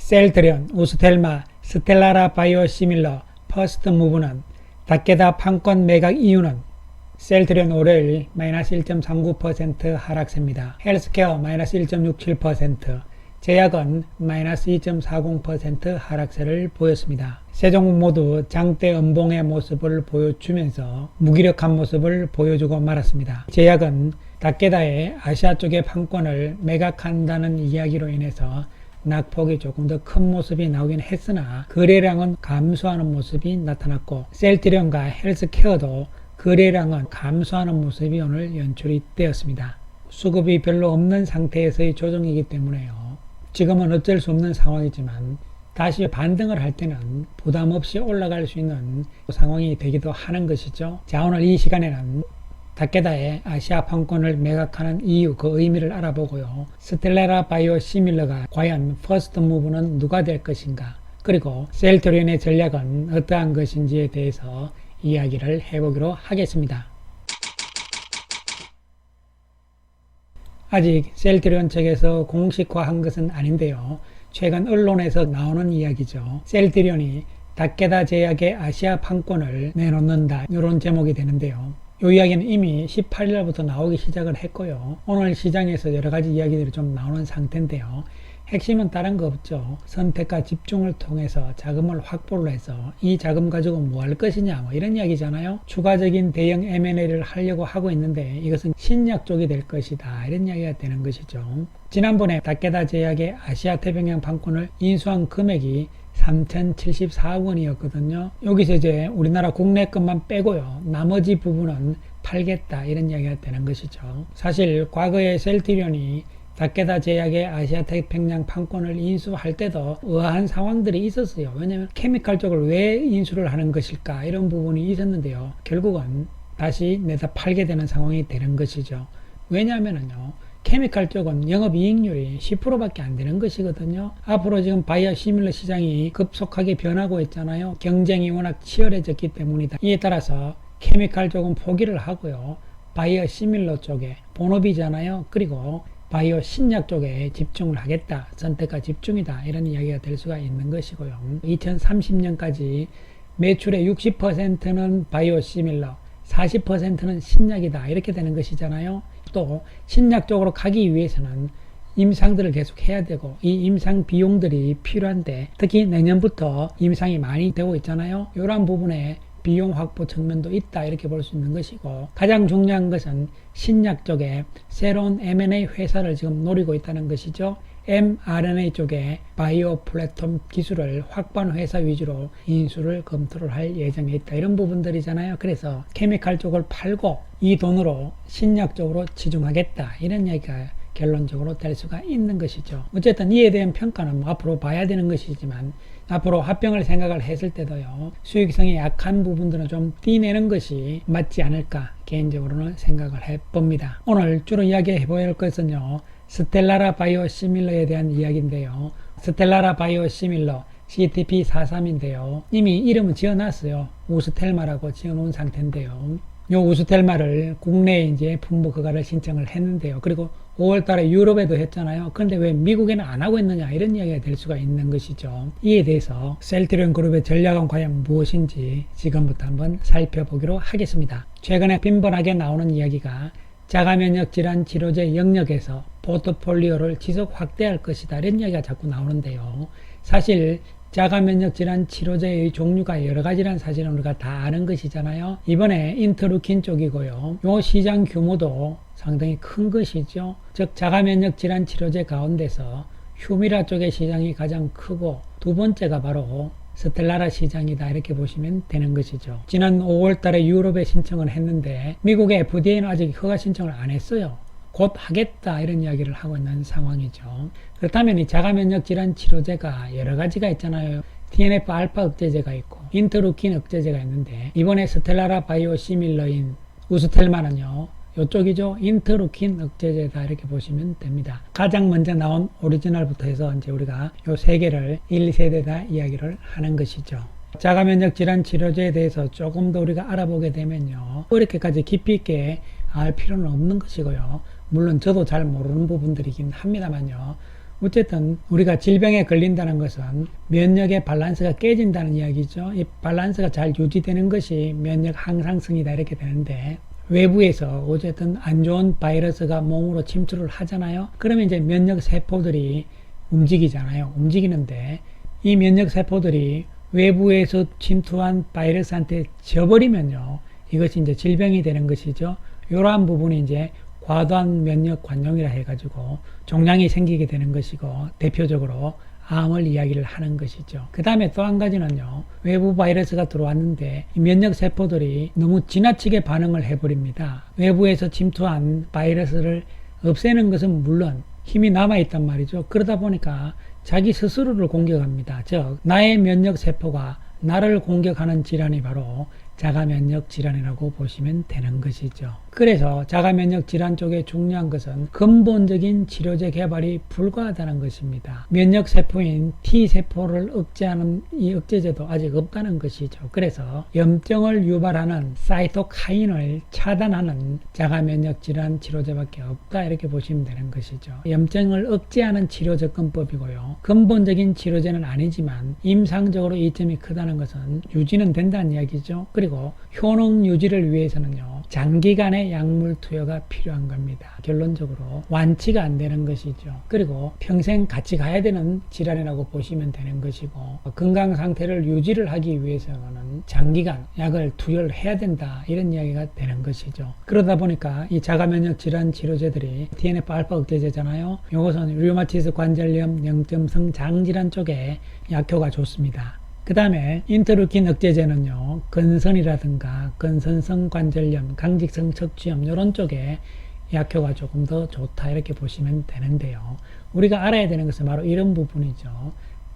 셀트리온, 우스텔마, 스텔라라 바이오시밀러, 퍼스트 무브는 닥게다 판권 매각 이유는 셀트리온 월요일 마이너스 1.39% 하락세입니다. 헬스케어 마이너스 1.67%, 제약은 마이너스 2.40% 하락세를 보였습니다. 세 종목 모두 장대 음봉의 모습을 보여주면서 무기력한 모습을 보여주고 말았습니다. 제약은 닥게다의 아시아 쪽의 판권을 매각한다는 이야기로 인해서 낙폭이 조금 더 큰 모습이 나오긴 했으나 거래량은 감소하는 모습이 나타났고, 셀트리온과 헬스케어도 거래량은 감소하는 모습이 오늘 연출이 되었습니다. 수급이 별로 없는 상태에서의 조정이기 때문에요. 지금은 어쩔 수 없는 상황이지만 다시 반등을 할 때는 부담 없이 올라갈 수 있는 상황이 되기도 하는 것이죠. 자, 오늘 이 시간에는 닥게다의 아시아 판권을 매각하는 이유, 그 의미를 알아보고요. 스텔라라 바이오시밀러가 과연 퍼스트 무브는 누가 될 것인가, 그리고 셀트리온의 전략은 어떠한 것인지에 대해서 이야기를 해보기로 하겠습니다. 아직 셀트리온 측에서 공식화한 것은 아닌데요. 최근 언론에서 나오는 이야기죠. 셀트리온이 닥게다 제약의 아시아 판권을 내놓는다, 이런 제목이 되는데요. 이 이야기는 이미 18일부터 나오기 시작을 했고요. 오늘 시장에서 여러 가지 이야기들이 좀 나오는 상태인데요. 핵심은 다른 거 없죠. 선택과 집중을 통해서 자금을 확보를 해서 이 자금 가지고 뭐 할 것이냐, 뭐 이런 이야기잖아요. 추가적인 대형 M&A를 하려고 하고 있는데 이것은 신약 쪽이 될 것이다, 이런 이야기가 되는 것이죠. 지난번에 닥게다 제약의 아시아 태평양 판권을 인수한 금액이 3,074억 원이었거든요. 여기서 이제 우리나라 국내 것만 빼고요, 나머지 부분은 팔겠다, 이런 이야기가 되는 것이죠. 사실 과거에 셀트리온이 닥게다 제약의 아시아 태평양 판권을 인수할 때도 의아한 상황들이 있었어요. 왜냐하면 케미칼 쪽을 왜 인수를 하는 것일까, 이런 부분이 있었는데요. 결국은 다시 내다 팔게 되는 상황이 되는 것이죠. 왜냐하면요, 케미칼 쪽은 영업이익률이 10%밖에 안 되는 것이거든요. 앞으로 지금 바이오시밀러 시장이 급속하게 변하고 있잖아요. 경쟁이 워낙 치열해졌기 때문이다. 이에 따라서 케미칼 쪽은 포기를 하고요, 바이오시밀러 쪽에 본업이잖아요. 그리고 바이오 신약 쪽에 집중을 하겠다, 선택과 집중이다, 이런 이야기가 될 수가 있는 것이고요. 2030년까지 매출의 60%는 바이오시밀러, 40%는 신약이다, 이렇게 되는 것이잖아요. 또 신약 쪽으로 가기 위해서는 임상들을 계속 해야 되고, 이 임상 비용들이 필요한데 특히 내년부터 임상이 많이 되고 있잖아요. 이러한 부분에 비용 확보 측면도 있다, 이렇게 볼 수 있는 것이고, 가장 중요한 것은 신약 쪽에 새로운 M&A 회사를 지금 노리고 있다는 것이죠. mRNA 쪽에 바이오 플랫폼 기술을 확보한 회사 위주로 인수를 검토를 할 예정에 있다, 이런 부분들이잖아요. 그래서 케미칼 쪽을 팔고 이 돈으로 신약 쪽으로 치중하겠다, 이런 얘기가 결론적으로 될 수가 있는 것이죠. 어쨌든 이에 대한 평가는 뭐 앞으로 봐야 되는 것이지만, 앞으로 합병을 생각을 했을 때도요, 수익성이 약한 부분들은 좀 떼내는 것이 맞지 않을까, 개인적으로는 생각을 해봅니다. 오늘 주로 이야기해 볼 것은요, 스텔라라 바이오시밀러에 대한 이야기인데요. 스텔라라 바이오시밀러 CTP43인데요. 이미 이름은 지어놨어요. 우스텔마라고 지어놓은 상태인데요. 요 우스텔마를 국내에 이제 분부 허가를 신청을 했는데요. 그리고 5월달에 유럽에도 했잖아요. 그런데 왜 미국에는 안 하고 있느냐, 이런 이야기가 될 수가 있는 것이죠. 이에 대해서 셀트리온 그룹의 전략은 과연 무엇인지 지금부터 한번 살펴보기로 하겠습니다. 최근에 빈번하게 나오는 이야기가 자가면역 질환 치료제 영역에서 포트폴리오를 지속 확대할 것이다, 이런 이야기가 자꾸 나오는데요. 사실 자가면역 질환 치료제의 종류가 여러 가지란 사실은 우리가 다 아는 것이잖아요. 이번에 인터루킨 쪽이고요. 요 시장 규모도 상당히 큰 것이죠. 즉 자가면역 질환 치료제 가운데서 휴미라 쪽의 시장이 가장 크고, 두 번째가 바로 스텔라라 시장이다, 이렇게 보시면 되는 것이죠. 지난 5월 달에 유럽에 신청을 했는데 미국의 FDA는 아직 허가 신청을 안 했어요. 곧 하겠다, 이런 이야기를 하고 있는 상황이죠. 그렇다면 이 자가면역 질환 치료제가 여러 가지가 있잖아요. TNF 알파 억제제가 있고 인터루킨 억제제가 있는데, 이번에 스텔라라 바이오시밀러인 우스텔마는요, 이쪽이죠. 인터루킨 억제제다, 이렇게 보시면 됩니다. 가장 먼저 나온 오리지널부터 해서 이제 우리가 요 세 개를 1, 2세대 다 이야기를 하는 것이죠. 자가면역 질환 치료제에 대해서 조금 더 우리가 알아보게 되면요, 이렇게까지 깊이 있게 알 필요는 없는 것이고요. 물론 저도 잘 모르는 부분들이긴 합니다만요, 어쨌든 우리가 질병에 걸린다는 것은 면역의 밸런스가 깨진다는 이야기죠. 이 밸런스가 잘 유지되는 것이 면역 항상성이다 이렇게 되는데, 외부에서 어쨌든 안 좋은 바이러스가 몸으로 침투를 하잖아요. 그러면 이제 면역 세포들이 움직이잖아요. 움직이는데 이 면역 세포들이 외부에서 침투한 바이러스한테 져버리면요, 이것이 이제 질병이 되는 것이죠. 이러한 부분이 이제 과도한 면역 관용이라 해가지고 종양이 생기게 되는 것이고, 대표적으로 암을 이야기를 하는 것이죠. 그 다음에 또 한 가지는요, 외부 바이러스가 들어왔는데 이 면역 세포들이 너무 지나치게 반응을 해버립니다. 외부에서 침투한 바이러스를 없애는 것은 물론 힘이 남아있단 말이죠. 그러다 보니까 자기 스스로를 공격합니다. 즉, 나의 면역 세포가 나를 공격하는 질환이 바로 자가면역 질환이라고 보시면 되는 것이죠. 그래서 자가면역 질환 쪽에 중요한 것은 근본적인 치료제 개발이 불가하다는 것입니다. 면역세포인 T세포를 억제하는 이 억제제도 아직 없다는 것이죠. 그래서 염증을 유발하는 사이토카인을 차단하는 자가면역 질환 치료제밖에 없다 이렇게 보시면 되는 것이죠. 염증을 억제하는 치료 접근법이고요. 근본적인 치료제는 아니지만 임상적으로 이점이 크다는 것은 유지는 된다는 이야기죠. 그리고 효능 유지를 위해서는요, 장기간의 약물 투여가 필요한 겁니다. 결론적으로 완치가 안 되는 것이죠. 그리고 평생 같이 가야 되는 질환이라고 보시면 되는 것이고, 건강 상태를 유지를 하기 위해서는 장기간 약을 투여를 해야 된다 이런 이야기가 되는 것이죠. 그러다 보니까 이 자가면역 질환 치료제들이 TNF-알파 억제제잖아요. 이것은 류마티스 관절염, 영점성 장질환 쪽에 약효가 좋습니다. 그 다음에 인터루킨 억제제는요, 건선이라든가 건선성 관절염, 강직성 척추염 이런 쪽에 약효가 조금 더 좋다 이렇게 보시면 되는데요. 우리가 알아야 되는 것은 바로 이런 부분이죠.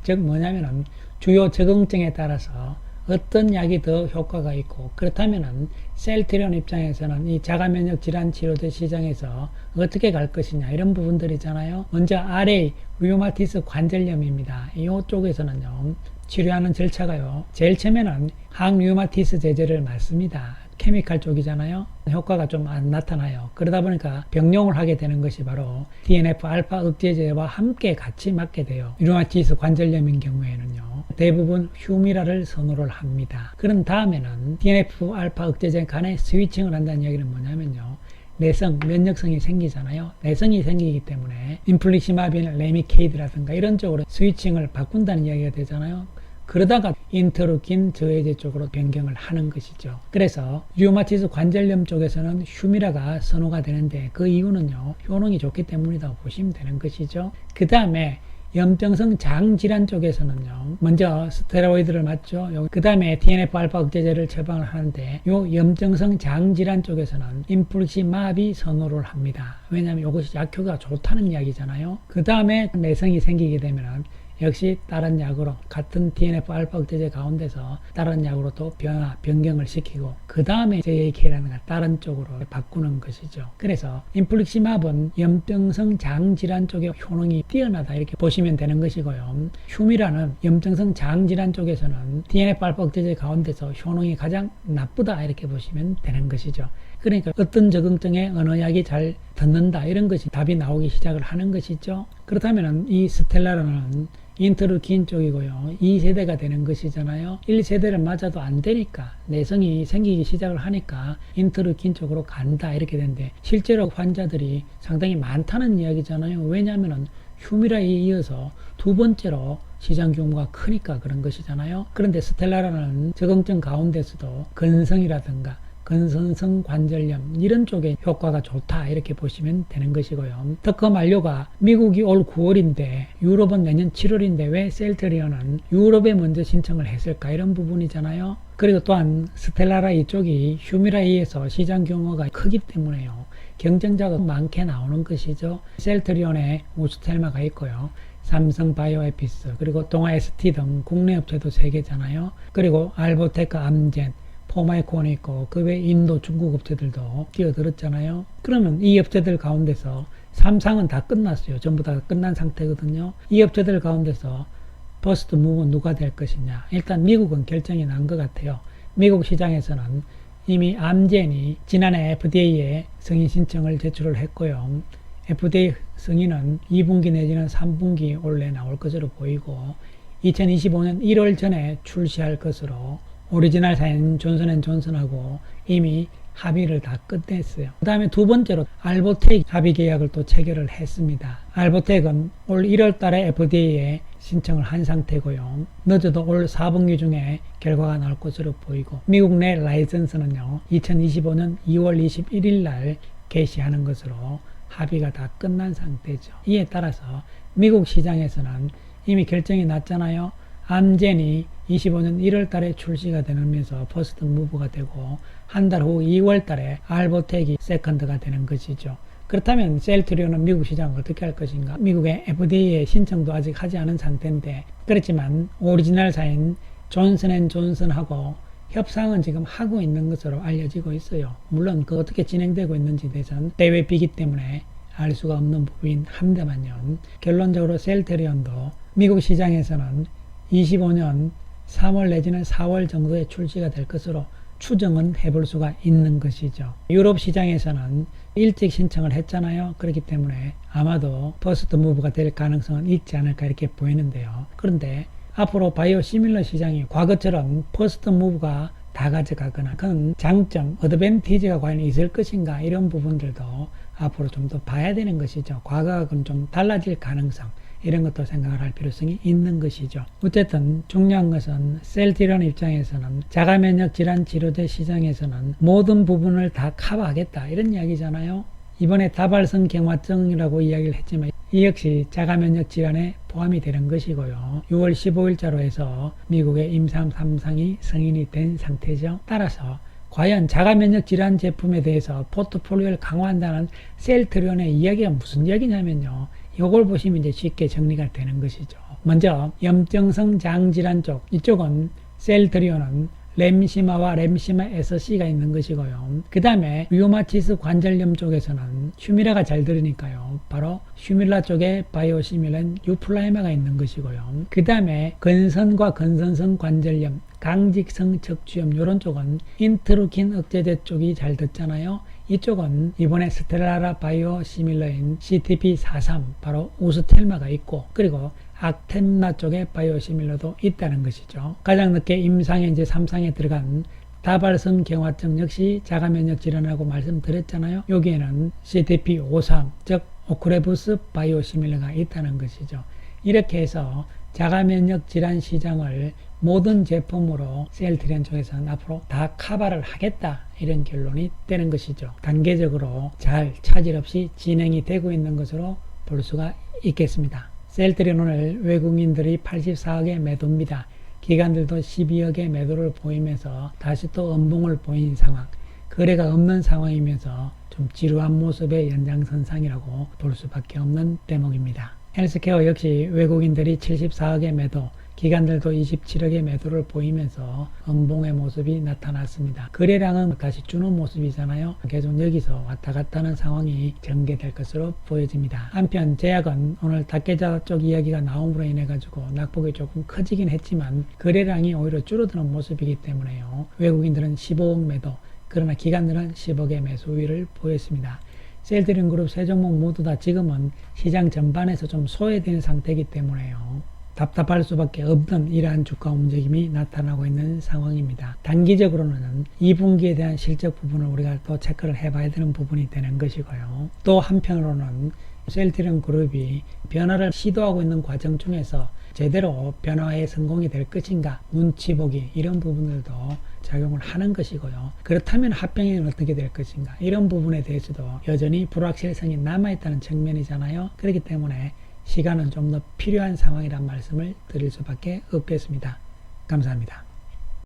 즉 뭐냐면은 주요 적응증에 따라서 어떤 약이 더 효과가 있고, 그렇다면은 셀트리온 입장에서는 이 자가면역 질환 치료제 시장에서 어떻게 갈 것이냐 이런 부분들이잖아요. 먼저 RA 류마티스 관절염입니다. 이 쪽에서는요, 치료하는 절차가요, 제일 처음에는 항류마티스 제제를 맞습니다. 케미칼 쪽이잖아요. 효과가 좀 안 나타나요. 그러다 보니까 병용을 하게 되는 것이 바로 TNF-알파 억제제와 함께 같이 맞게 돼요. 류마티스 관절염인 경우에는요, 대부분 휴미라를 선호를 합니다. 그런 다음에는 TNF-알파 억제제 간에 스위칭을 한다는 이야기는 뭐냐면요, 내성, 면역성이 생기잖아요. 내성이 생기기 때문에 인플리시마빈, 레미케이드라든가 이런 쪽으로 스위칭을 바꾼다는 이야기가 되잖아요. 그러다가 인터루킨 저해제 쪽으로 변경을 하는 것이죠. 그래서 류마티스 관절염 쪽에서는 휴미라가 선호가 되는데 그 이유는요, 효능이 좋기 때문이라고 보시면 되는 것이죠. 그 다음에 염증성 장질환 쪽에서는요, 먼저 스테로이드를 맞죠. 그 다음에 TNF-알파 억제제를 처방을 하는데, 요 염증성 장질환 쪽에서는 인플리시마비 선호를 합니다. 왜냐하면 이것이 약효가 좋다는 이야기잖아요. 그 다음에 내성이 생기게 되면 역시 다른 약으로, 같은 TNF-알파 억제제 가운데서 다른 약으로 또 변경을 시키고, 그 다음에 JAK라든가 다른 쪽으로 바꾸는 것이죠. 그래서 인플릭시맙은 염증성 장질환 쪽에 효능이 뛰어나다 이렇게 보시면 되는 것이고요. 휴미라는 염증성 장질환 쪽에서는 TNF-알파 억제제 가운데서 효능이 가장 나쁘다 이렇게 보시면 되는 것이죠. 그러니까 어떤 적응증에 어느 약이 잘 듣는다 이런 것이 답이 나오기 시작을 하는 것이죠. 그렇다면 이 스텔라라는 인터루킨 쪽이고요, 2세대가 되는 것이잖아요. 1세대를 맞아도 안 되니까, 내성이 생기기 시작을 하니까 인터루킨 쪽으로 간다 이렇게 되는데, 실제로 환자들이 상당히 많다는 이야기잖아요. 왜냐하면 휴미라에 이어서 두 번째로 시장 규모가 크니까 그런 것이잖아요. 그런데 스텔라라는 적응증 가운데서도 건성이라든가 건선성 관절염 이런 쪽에 효과가 좋다 이렇게 보시면 되는 것이고요. 특허 만료가 미국이 올 9월인데 유럽은 내년 7월인데 왜 셀트리온은 유럽에 먼저 신청을 했을까 이런 부분이잖아요. 그리고 또한 스텔라라 이쪽이 휴미라이에서 시장 규모가 크기 때문에요, 경쟁자가 많게 나오는 것이죠. 셀트리온에 우스텔마가 있고요, 삼성 바이오에피스, 그리고 동아 ST 등 국내 업체도 3개잖아요. 그리고 알보테크, 암젠, 포마이콘이 있고 그 외 인도, 중국 업체들도 뛰어들었잖아요. 그러면 이 업체들 가운데서 삼상은 다 끝났어요. 전부 다 끝난 상태거든요. 이 업체들 가운데서 퍼스트 무브는 누가 될 것이냐. 일단 미국은 결정이 난 것 같아요. 미국 시장에서는 이미 암젠이 지난해 FDA에 승인 신청을 제출을 했고요. FDA 승인은 2분기 내지는 3분기 올해 나올 것으로 보이고 2025년 1월 전에 출시할 것으로 오리지널사인 존슨앤존슨하고 이미 합의를 다 끝냈어요. 그 다음에 두 번째로 알보텍 합의 계약을 또 체결을 했습니다. 알보텍은 올 1월 달에 FDA에 신청을 한 상태고요. 늦어도 올 4분기 중에 결과가 나올 것으로 보이고 미국 내 라이선스는요 2025년 2월 21일 날 개시하는 것으로 합의가 다 끝난 상태죠. 이에 따라서 미국 시장에서는 이미 결정이 났잖아요. 암젠이 25년 1월 달에 출시가 되면서 퍼스트 무브가 되고 한 달 후 2월 달에 알보텍이 세컨드가 되는 것이죠. 그렇다면 셀트리온은 미국 시장을 어떻게 할 것인가? 미국의 FDA에 신청도 아직 하지 않은 상태인데 그렇지만 오리지널사인 존슨앤존슨하고 협상은 지금 하고 있는 것으로 알려지고 있어요. 물론 그 어떻게 진행되고 있는지 대해서는 대외 비기 때문에 알 수가 없는 부분인 한데만요. 결론적으로 셀트리온도 미국 시장에서는 25년 3월 내지는 4월 정도에 출시가 될 것으로 추정은 해볼 수가 있는 것이죠. 유럽 시장에서는 일찍 신청을 했잖아요. 그렇기 때문에 아마도 퍼스트 무브가 될 가능성은 있지 않을까 이렇게 보이는데요. 그런데 앞으로 바이오 시밀러 시장이 과거처럼 퍼스트 무브가 다 가져가거나 그런 장점, 어드밴티지가 과연 있을 것인가 이런 부분들도 앞으로 좀 더 봐야 되는 것이죠. 과거하고는 좀 달라질 가능성 이런 것도 생각을 할 필요성이 있는 것이죠. 어쨌든 중요한 것은 셀트리온 입장에서는 자가면역 질환 치료제 시장에서는 모든 부분을 다 커버하겠다 이런 이야기잖아요. 이번에 다발성 경화증이라고 이야기를 했지만 이 역시 자가면역 질환에 포함이 되는 것이고요. 6월 15일자로 해서 미국의 임상 3상이 승인이 된 상태죠. 따라서 과연 자가면역 질환 제품에 대해서 포트폴리오를 강화한다는 셀트리온의 이야기가 무슨 이야기냐면요. 이걸 보시면 이제 쉽게 정리가 되는 것이죠. 먼저 염증성 장질환 쪽 이쪽은 셀트리온은 램시마와 램시마 SC가 있는 것이고요. 그 다음에 류마티스 관절염 쪽에서는 휴미라가 잘 들으니까요. 바로 휴밀라 쪽에 바이오시밀란 유플라이마가 있는 것이고요. 그 다음에 근선과 근선성 관절염, 강직성 척추염 이런 쪽은 인트루킨 억제제 쪽이 잘 듣잖아요. 이쪽은 이번에 스텔라라 바이오시밀러인 CTP43 바로 우스텔마가 있고 그리고 악템나 쪽에 바이오시밀러도 있다는 것이죠. 가장 늦게 임상에 이제 3상에 들어간 다발성 경화증 역시 자가면역 질환이라고 말씀드렸잖아요. 여기에는 CTP53 즉 오크레부스 바이오시밀러가 있다는 것이죠. 이렇게 해서 자가면역 질환 시장을 모든 제품으로 셀트리온 쪽에서는 앞으로 다 커버를 하겠다 이런 결론이 되는 것이죠. 단계적으로 잘 차질 없이 진행이 되고 있는 것으로 볼 수가 있겠습니다. 셀트리온 오늘 외국인들이 84억의 매도입니다. 기관들도 12억의 매도를 보이면서 다시 또 음봉을 보인 상황, 거래가 없는 상황이면서 좀 지루한 모습의 연장선상이라고 볼 수밖에 없는 대목입니다. 헬스케어 역시 외국인들이 74억의 매도, 기관들도 27억의 매도를 보이면서 음봉의 모습이 나타났습니다. 거래량은 다시 주는 모습이잖아요. 계속 여기서 왔다 갔다 하는 상황이 전개될 것으로 보여집니다. 한편 제약은 오늘 닥계자 쪽 이야기가 나옴으로 인해 가지고 낙폭이 조금 커지긴 했지만 거래량이 오히려 줄어드는 모습이기 때문에요. 외국인들은 15억 매도, 그러나 기관들은 10억의 매수 우위를 보였습니다. 셀트리온 그룹 세 종목 모두 다 지금은 시장 전반에서 좀 소외된 상태이기 때문에요. 답답할 수밖에 없는 이러한 주가 움직임이 나타나고 있는 상황입니다. 단기적으로는 2분기에 대한 실적 부분을 우리가 또 체크를 해봐야 되는 부분이 되는 것이고요. 또 한편으로는 셀트리온 그룹이 변화를 시도하고 있는 과정 중에서 제대로 변화에 성공이 될 것인가 눈치 보기 이런 부분들도 작용을 하는 것이고요. 그렇다면 합병에는 어떻게 될 것인가 이런 부분에 대해서도 여전히 불확실성이 남아있다는 측면이잖아요. 그렇기 때문에 시간은 좀 더 필요한 상황이란 말씀을 드릴 수밖에 없겠습니다. 감사합니다.